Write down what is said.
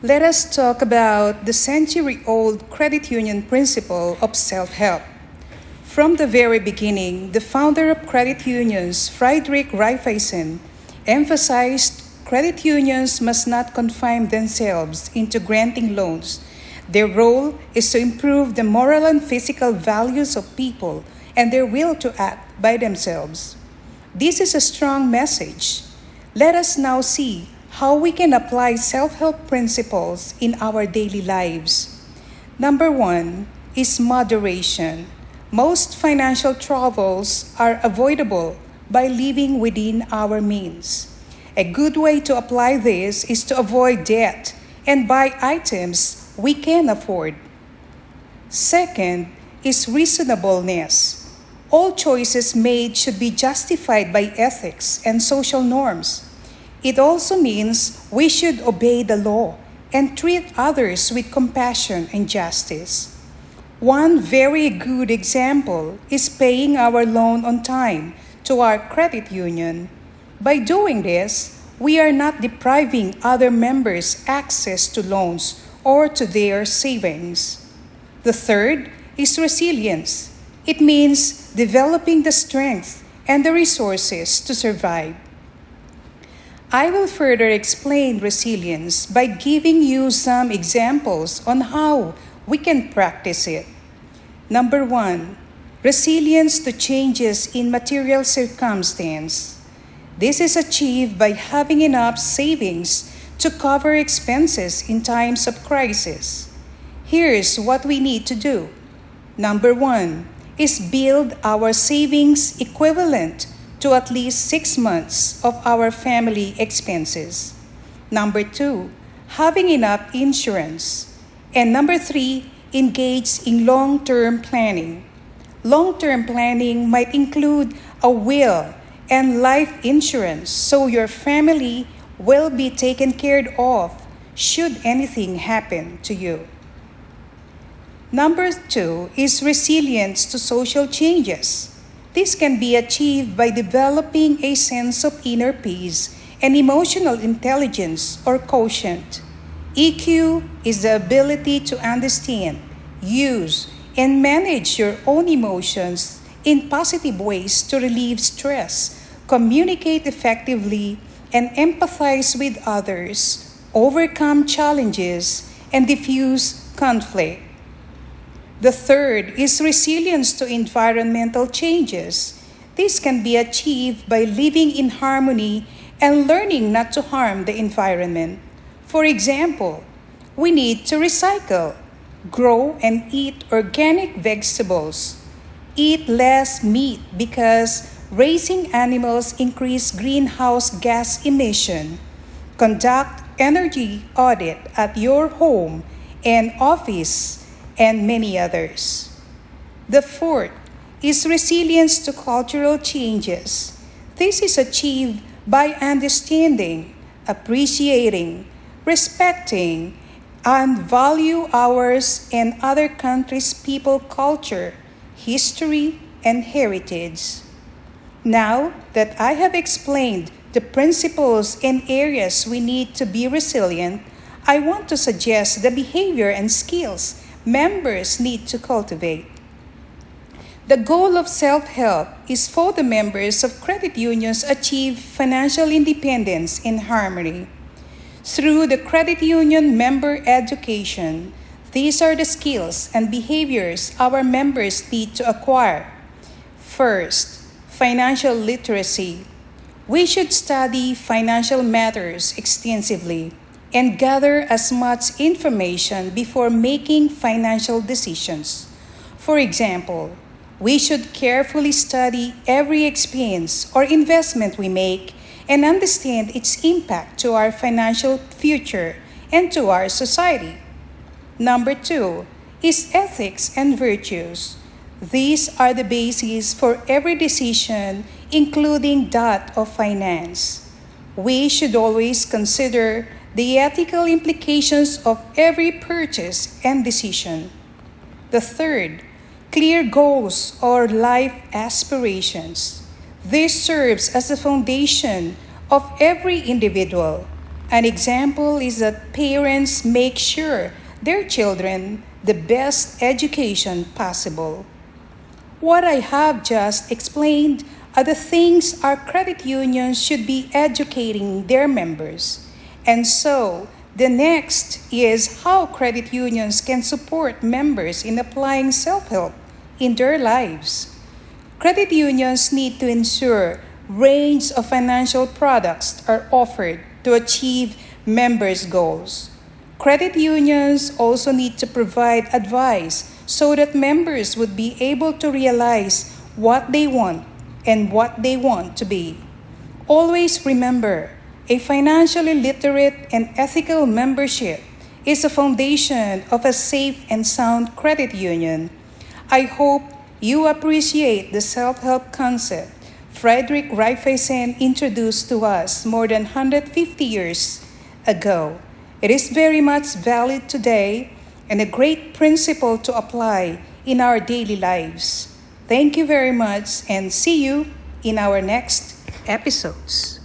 Let us talk about the century-old credit union principle of self-help. From the very beginning, the founder of credit unions, Friedrich Raiffeisen, emphasized credit unions must not confine themselves into granting loans. Their role is to improve the moral and physical values of people and their will to act by themselves. This is a strong message. Let us now see how we can apply self-help principles in our daily lives. Number one is moderation. Most financial troubles are avoidable by living within our means. A good way to apply this is to avoid debt and buy items we can afford. Second is reasonableness. All choices made should be justified by ethics and social norms. It also means we should obey the law and treat others with compassion and justice. One very good example is paying our loan on time to our credit union. By doing this, we are not depriving other members access to loans or to their savings. The third is resilience. It means developing the strength and the resources to survive. I will further explain resilience by giving you some examples on how we can practice it. Number one, resilience to changes in material circumstance. This is achieved by having enough savings to cover expenses in times of crisis. Here's what we need to do. Number one is build our savings equivalent to at least 6 months of our family expenses. Number two, having enough insurance. And number three, engage in long-term planning. Long-term planning might include a will and life insurance so your family will be taken care of should anything happen to you. Number two is resilience to social changes. This can be achieved by developing a sense of inner peace and emotional intelligence or quotient. EQ is the ability to understand, use, and manage your own emotions in positive ways to relieve stress, communicate effectively, and empathize with others, overcome challenges, and diffuse conflict. The third is resilience to environmental changes. This can be achieved by living in harmony and learning not to harm the environment. For example, we need to recycle, grow and eat organic vegetables, eat less meat because raising animals increase greenhouse gas emission, conduct energy audit at your home and office, and many others. The fourth is resilience to cultural changes. This is achieved by understanding, appreciating, respecting, and value ours and other countries' people culture, history, and heritage. Now that I have explained the principles and areas we need to be resilient, I want to suggest the behavior and skills members need to cultivate. The goal of self-help is for the members of credit unions achieve financial independence and harmony. Through the credit union member education, these are the skills and behaviors our members need to acquire. First, financial literacy. We should study financial matters extensively and gather as much information before making financial decisions. For example, we should carefully study every expense or investment we make and understand its impact to our financial future and to our society. Number two is ethics and virtues. These are the basis for every decision, including that of finance. We should always consider the ethical implications of every purchase and decision. The third, clear goals or life aspirations. This serves as the foundation of every individual. An example is that parents make sure their children the best education possible. What I have just explained are the things our credit unions should be educating their members. And so, the next is how credit unions can support members in applying self help in their lives. Credit unions need to ensure range of financial products are offered to achieve members' goals. Credit unions also need to provide advice so that members would be able to realize what they want and what they want to be. Always remember, a financially literate and ethical membership is the foundation of a safe and sound credit union. I hope you appreciate the self-help concept Frederick Raiffeisen introduced to us more than 150 years ago. It is very much valid today and a great principle to apply in our daily lives. Thank you very much and see you in our next episodes.